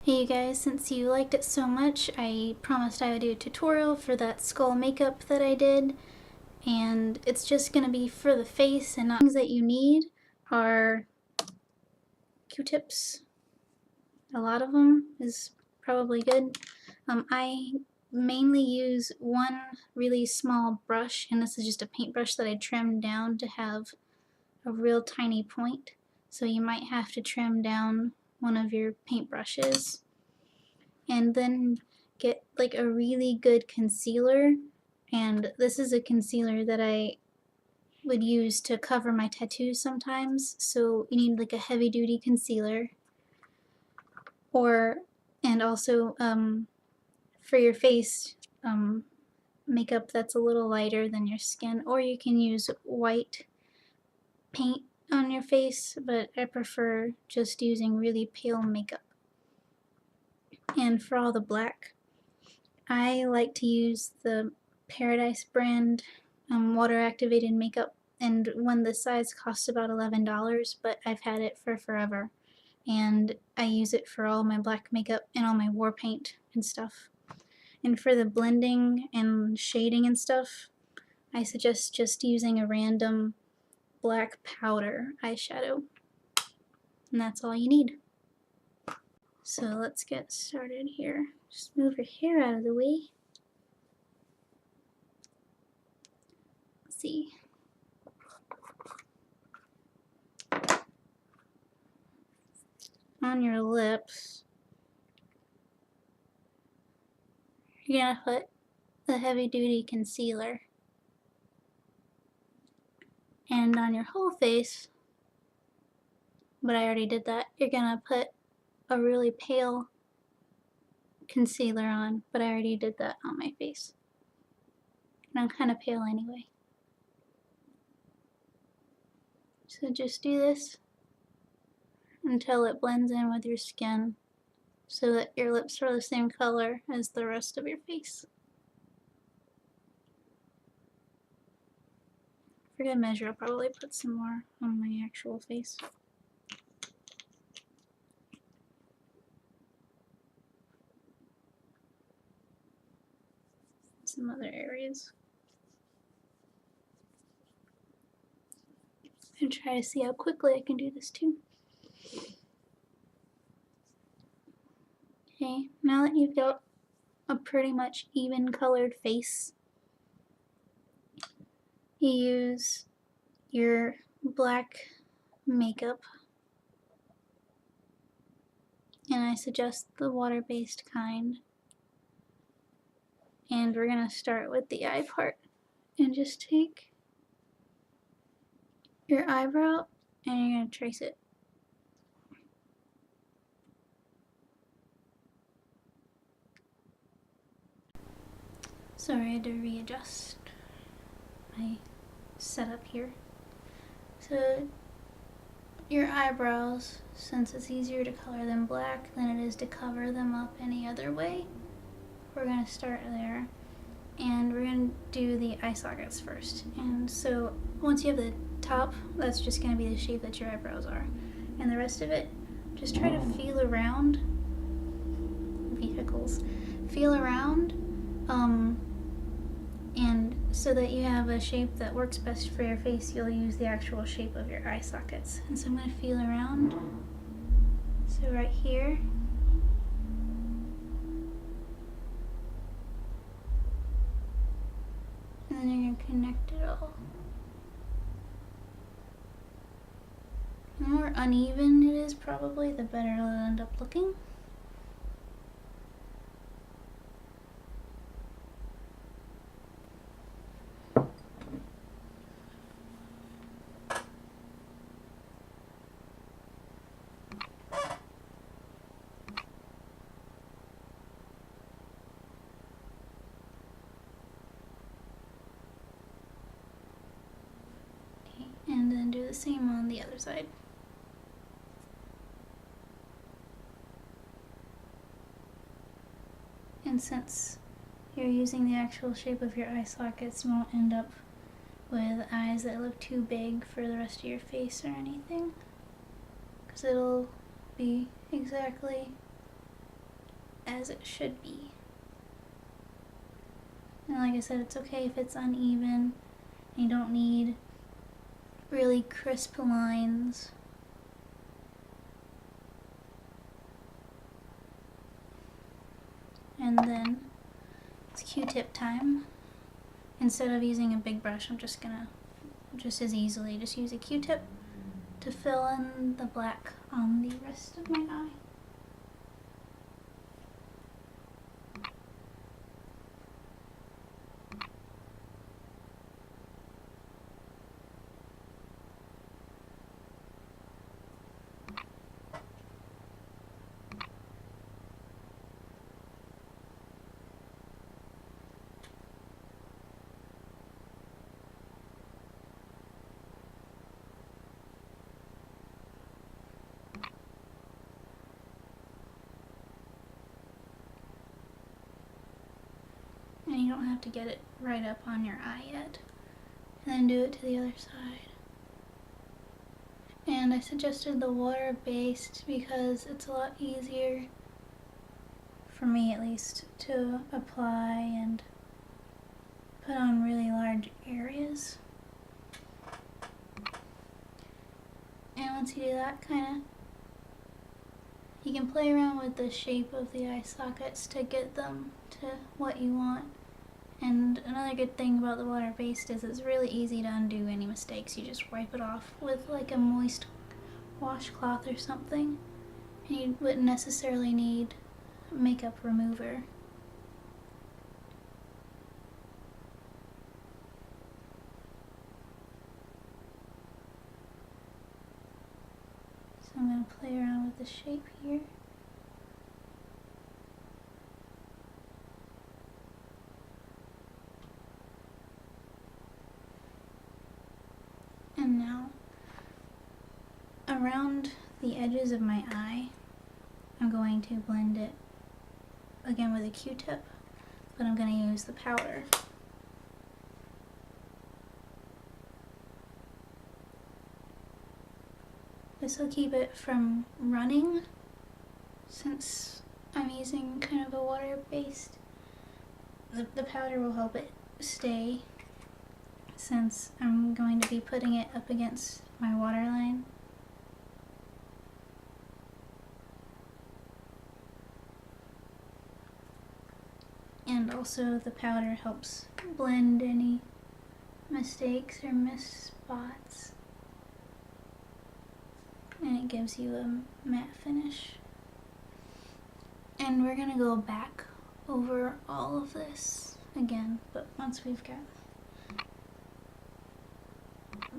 Hey you guys, since you liked it so much, I promised I would do a tutorial for that skull makeup that I did, and it's just gonna be for the face and not things that you need are Q-tips. A lot of them is probably good. I mainly use one really small brush, and this is just a paintbrush that I trimmed down to have a real tiny point. So you might have to trim down one of your paintbrushes. And then get like a really good concealer, and this is a concealer that I would use to cover my tattoos sometimes, so you need like a heavy duty concealer, or and also for your face makeup that's a little lighter than your skin, or you can use white paint on your face, but I prefer just using really pale makeup. And for all the black, I like to use the Paradise brand water activated makeup, and one this size costs about $11, but I've had it for forever, and I use it for all my black makeup and all my war paint and stuff. And for the blending and shading and stuff, I suggest just using a random black powder eyeshadow, and that's all you need. So let's get started here. Just move your hair out of the way. Let's see. On your lips, you're gonna put the heavy duty concealer. And on your whole face, but I already did that, you're gonna put a really pale concealer on, but I already did that on my face. And I'm kind of pale anyway. So just do this until it blends in with your skin so that your lips are the same color as the rest of your face. For good measure, I'll probably put some more on my actual face. Some other areas. And try to see how quickly I can do this too. Okay, now that you've got a pretty much even colored face, you use your black makeup, and I suggest the water-based kind. And we're gonna start with the eye part, and just take your eyebrow and you're gonna trace it. Sorry, I had to readjust my setup here. So your eyebrows, since it's easier to color them black than it is to cover them up any other way, we're gonna start there. And we're gonna do the eye sockets first. And so once you have the top, that's just gonna be the shape that your eyebrows are. And the rest of it, just try to feel around. Vehicles. Feel around, and so that you have a shape that works best for your face, you'll use the actual shape of your eye sockets. And so I'm gonna feel around. So right here. And then you're gonna connect it all. The more uneven it is, probably, the better it'll end up looking. Okay, and then do the same on the other side. And since you're using the actual shape of your eye sockets, you won't end up with eyes that look too big for the rest of your face or anything, because it'll be exactly as it should be. And like I said, it's okay if it's uneven. You don't need really crisp lines. And then it's Q-tip time. Instead of using a big brush, I'm just gonna just as easily just use a Q-tip to fill in the black on the rest of my eye. And you don't have to get it right up on your eye yet. And then do it to the other side. And I suggested the water-based because it's a lot easier, for me at least, to apply and put on really large areas. And once you do that, you can play around with the shape of the eye sockets to get them to what you want. And another good thing about the water-based is it's really easy to undo any mistakes. You just wipe it off with like a moist washcloth or something, and you wouldn't necessarily need a makeup remover. So I'm going to play around with the shape here. And now, around the edges of my eye, I'm going to blend it again with a Q-tip, but I'm going to use the powder. This will keep it from running, since I'm using kind of a water-based. The powder will help it stay, since I'm going to be putting it up against my waterline. And also the powder helps blend any mistakes or missed spots. And it gives you a matte finish. And we're gonna go back over all of this again, but once we've got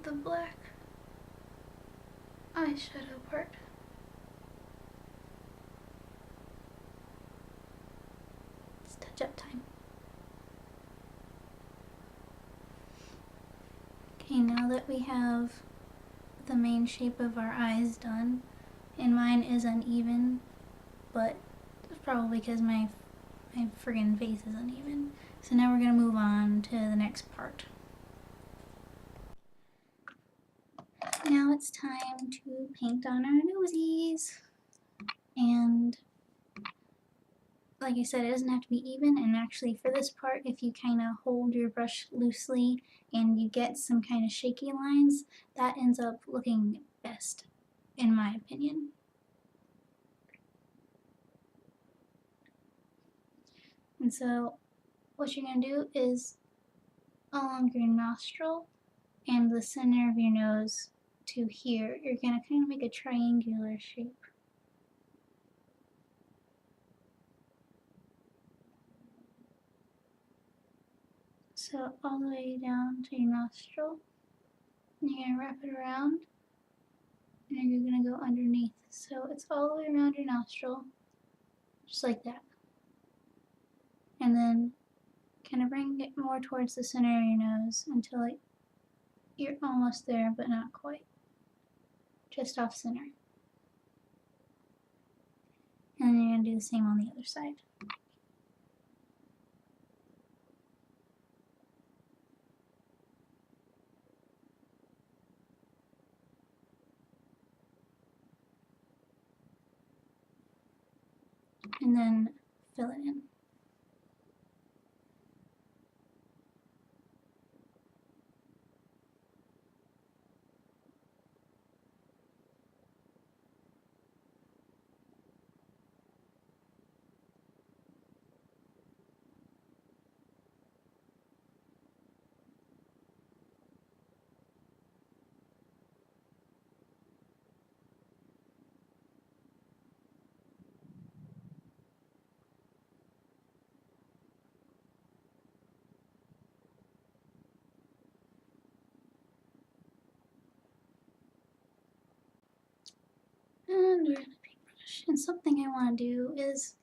the black eyeshadow part. It's touch-up time. Okay, now that we have the main shape of our eyes done, and mine is uneven, but it's probably because my friggin' face is uneven. So now we're gonna move on to the next part. Now it's time to paint on our nosies. And like I said, it doesn't have to be even, and actually for this part, if you kind of hold your brush loosely and you get some kind of shaky lines, that ends up looking best, in my opinion. And so what you're going to do is along your nostril and the center of your nose to here, you're going to kind of make a triangular shape. So all the way down to your nostril, and you're going to wrap it around, and you're going to go underneath. So it's all the way around your nostril, just like that. And then kind of bring it more towards the center of your nose until you're almost there, but not quite. Just off center. And then you're going to do the same on the other side. And then fill it in. And we're gonna paintbrush. And something I want to do is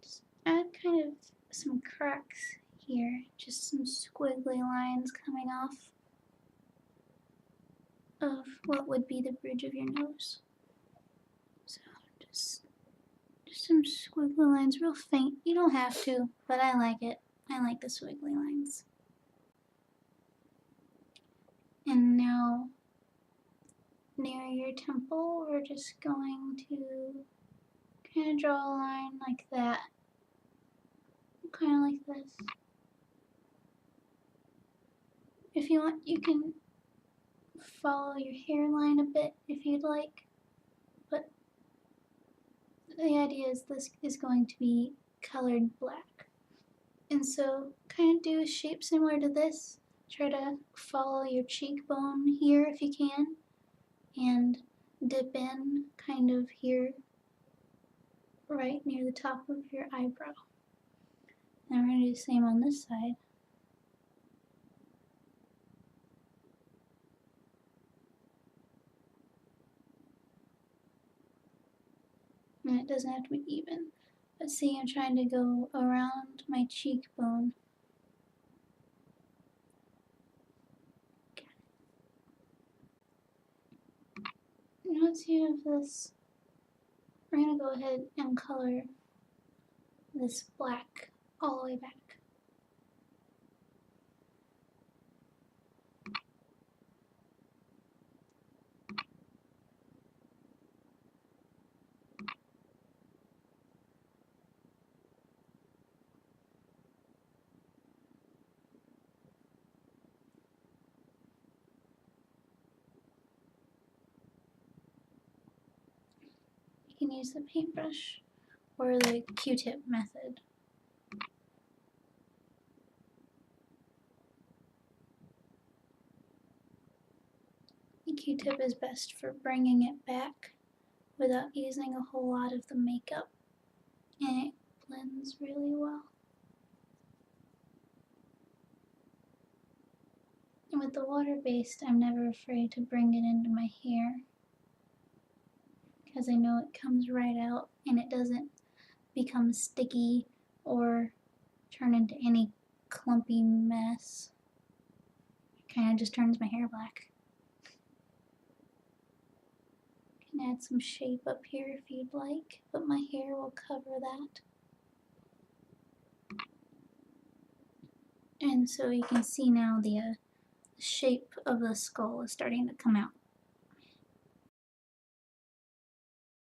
just add kind of some cracks here, just some squiggly lines coming off of what would be the bridge of your nose. So just some squiggly lines, real faint. You don't have to, but I like it. I like the squiggly lines. And now, near your temple, we're just going to kind of draw a line like that. Kind of like this. If you want, you can follow your hairline a bit if you'd like, but the idea is this is going to be colored black. And so kind of do a shape similar to this. Try to follow your cheekbone here if you can, and dip in kind of here right near the top of your eyebrow. And we're going to do the same on this side. And it doesn't have to be even. But see, I'm trying to go around my cheekbone. Once you have this, we're going to go ahead and color this black all the way back. You can use the paintbrush or the Q-tip method. The Q-tip is best for bringing it back without using a whole lot of the makeup, and it blends really well. And with the water-based, I'm never afraid to bring it into my hair because I know it comes right out and it doesn't become sticky or turn into any clumpy mess. It kind of just turns my hair black. You can add some shape up here if you'd like, but my hair will cover that. And so you can see now the shape of the skull is starting to come out.